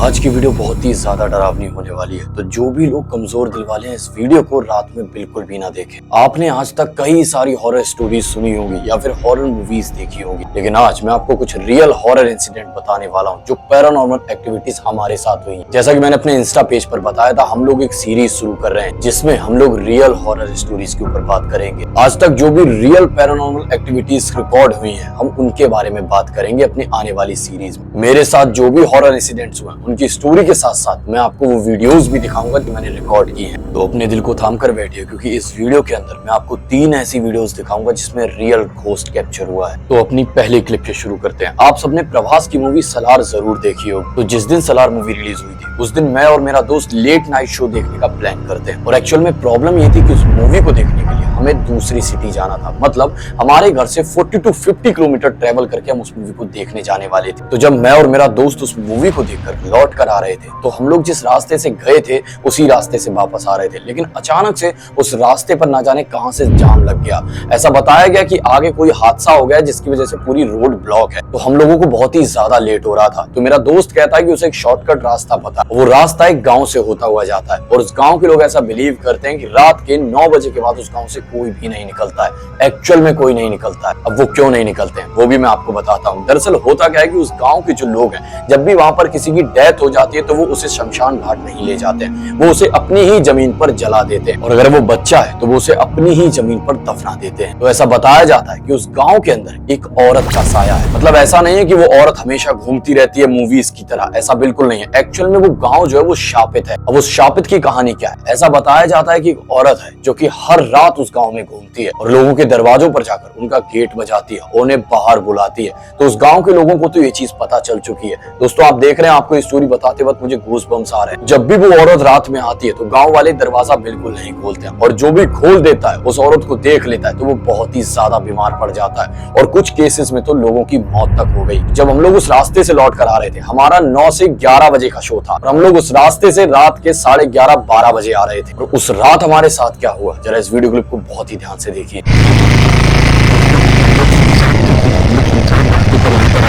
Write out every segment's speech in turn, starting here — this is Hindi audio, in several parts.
आज की वीडियो बहुत ही ज्यादा डरावनी होने वाली है, तो जो भी लोग कमजोर दिल वाले हैं इस वीडियो को रात में बिल्कुल भी ना देखें। आपने आज तक कई सारी हॉरर स्टोरीज सुनी होंगी या फिर हॉरर मूवीज देखी होंगी, लेकिन आज मैं आपको कुछ रियल हॉरर इंसिडेंट बताने वाला हूँ जो पैरानॉर्मल एक्टिविटीज हमारे साथ हुई। जैसा कि मैंने अपने इंस्टा पेज पर बताया था, हम लोग एक सीरीज शुरू कर रहे हैं जिसमें हम लोग रियल हॉरर स्टोरीज के ऊपर बात करेंगे। आज तक जो भी रियल पैरानॉर्मल एक्टिविटीज रिकॉर्ड हुई है हम उनके बारे में बात करेंगे अपनी आने वाली सीरीज में। मेरे साथ जो भी हॉरर इंसिडेंट्स हुए उनकी स्टोरी के साथ साथ मैं आपको वो वीडियोस भी दिखाऊंगा कि मैंने रिकॉर्ड की हैं। तो अपने दिल को थाम कर बैठिए, क्योंकि इस वीडियो के अंदर मैं आपको 3 ऐसी वीडियोस दिखाऊंगा जिसमें रियल घोस्ट कैप्चर हुआ है। तो अपनी पहली क्लिप से शुरू करते हैं। आप सबने प्रभास की मूवी सलार जरूर देखी होगी। तो जिस दिन सलार मूवी रिलीज हुई थी उस दिन मैं और मेरा दोस्त लेट नाइट शो देखने का प्लान करते हैं, और एक्चुअल में प्रॉब्लम ये थी कि उस मूवी को देखने के लिए हमें दूसरी सिटी जाना था। मतलब हमारे घर से 40 to 50 किलोमीटर ट्रेवल करके हम उस मूवी को देखने जाने वाले थे। तो जब मैं और मेरा दोस्त उस मूवी को देखकर लौट कर आ रहे थे तो हम लोग जिस रास्ते से गए थे उसी रास्ते से वापस आ रहे थे, लेकिन अचानक से उस रास्ते पर ना जाने कहां से जाम लग गया। ऐसा बताया गया कि आगे कोई हादसा हो गया जिसकी वजह से पूरी रोड ब्लॉक है। तो हम लोगों को बहुत ही ज्यादा लेट हो रहा था। तो मेरा दोस्त कहता है कि उसे एक शॉर्टकट रास्ता पता, वो रास्ता एक गांव से होता हुआ जाता है, और उस गांव के लोग ऐसा बिलीव करते हैं कि रात के 9 बजे के बाद उस गांव से कोई भी नहीं निकलता है। एक्चुअल में कोई नहीं निकलता है। अब वो क्यों नहीं निकलते हैं वो भी मैं आपको बताता हूँ। दरअसल होता क्या है कि उस गांव के जो लोग हैं जब भी वहां पर किसी की डेथ हो जाती है तो वो उसे शमशान घाट नहीं ले जाते हैं, वो उसे अपनी ही जमीन पर जला देते हैं, और अगर वो बच्चा है तो वो उसे अपनी ही जमीन पर दफना देते हैं। तो ऐसा बताया जाता है कि उस गांव के अंदर एक औरत का साया है। मतलब ऐसा नहीं है कि वो औरत हमेशा घूमती रहती है मूवीज की तरह, ऐसा बिल्कुल नहीं है। एक्चुअल में वो गांव जो है वो शापित है। अब उस शापित की कहानी क्या है? ऐसा बताया जाता है कि एक औरत है जो कि हर रात उस गांव में घूमती है और लोगों के दरवाजों पर जाकर उनका गेट बजाती है, उन्हें बाहर बुलाती है। तो उस गांव के लोगों को तो ये चीज पता चल चुकी है। दोस्तों आप देख रहे हैं, आपको स्टोरी बताते वक्त मुझे गूज़बम्स आ रहे हैं। जब भी वो औरत रात में आती है तो गांव वाले दरवाजा बिल्कुल नहीं खोलते हैं, और जो भी खोल देता है उस औरत को देख लेता है तो वो बहुत ही ज्यादा बीमार पड़ जाता है, और कुछ केसेस में तो लोगों की मौत तक हो गई। जब हम लोग उस रास्ते से लौट कर आ रहे थे, हमारा 9 से 11 बजे का शो था, और हम लोग उस रास्ते से रात के 11:30-12 बजे आ रहे थे। और उस रात हमारे साथ क्या हुआ जरा इस वीडियो क्लिप को बहुत ही ध्यान से देखिए।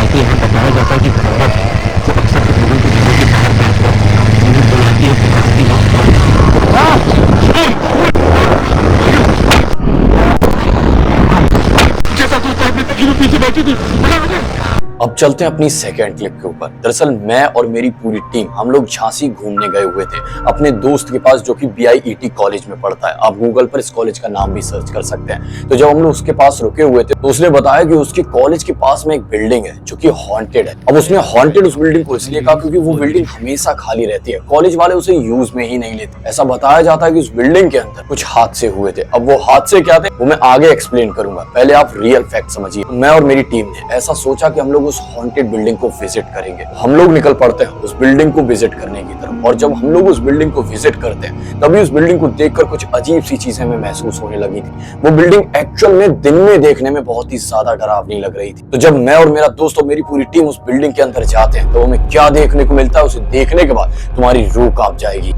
बताया जाता है कि औरत है जो अक्सर लोगों को घरों के बाहर बैठ कर बुलाती है, पुकारती है जैसा सोचता है अपने पीछे बैठी थी। अब चलते हैं अपनी सेकंड क्लिप के ऊपर। दरअसल मैं और मेरी पूरी टीम हम लोग झांसी घूमने गए हुए थे अपने दोस्त के पास जो कि BIET कॉलेज में पढ़ता है। आप गूगल पर इस कॉलेज का नाम भी सर्च कर सकते हैं। तो जब हम लोग उसके पास रुके हुए थे तो उसने बताया कि उसके कॉलेज के पास में एक बिल्डिंग है जो कि हॉन्टेड है। अब उसने हॉन्टेड उस बिल्डिंग को इसलिए कहा क्योंकि वो बिल्डिंग हमेशा खाली रहती है, कॉलेज वाले उसे यूज में ही नहीं लेते। ऐसा बताया जाता है कि उस बिल्डिंग के अंदर कुछ हादसे हुए थे। अब वो हादसे क्या थे वो मैं आगे एक्सप्लेन करूंगा, पहले आप रियल फैक्ट समझिए। मैं और मेरी टीम ने ऐसा सोचा कि हम लोग उस हॉन्टेड बिल्डिंग को विजिट करेंगे। हम लोग निकल पड़ते हैं उस बिल्डिंग को विजिट करने की तरफ, और जब हम लोग उस बिल्डिंग को विजिट करते हैं तभी उस बिल्डिंग को देखकर कुछ अजीब सी चीजें हमें महसूस होने लगी थी। वो बिल्डिंग एक्चुअल में दिन में देखने में बहुत ही ज्यादा डरावनी लग रही थी। तो जब मैं और मेरा दोस्त और मेरी पूरी टीम उस बिल्डिंग के अंदर जाते हैं तो हमें क्या देखने को मिलता है, उसे देखने के बाद तुम्हारी रूह कांप जाएगी।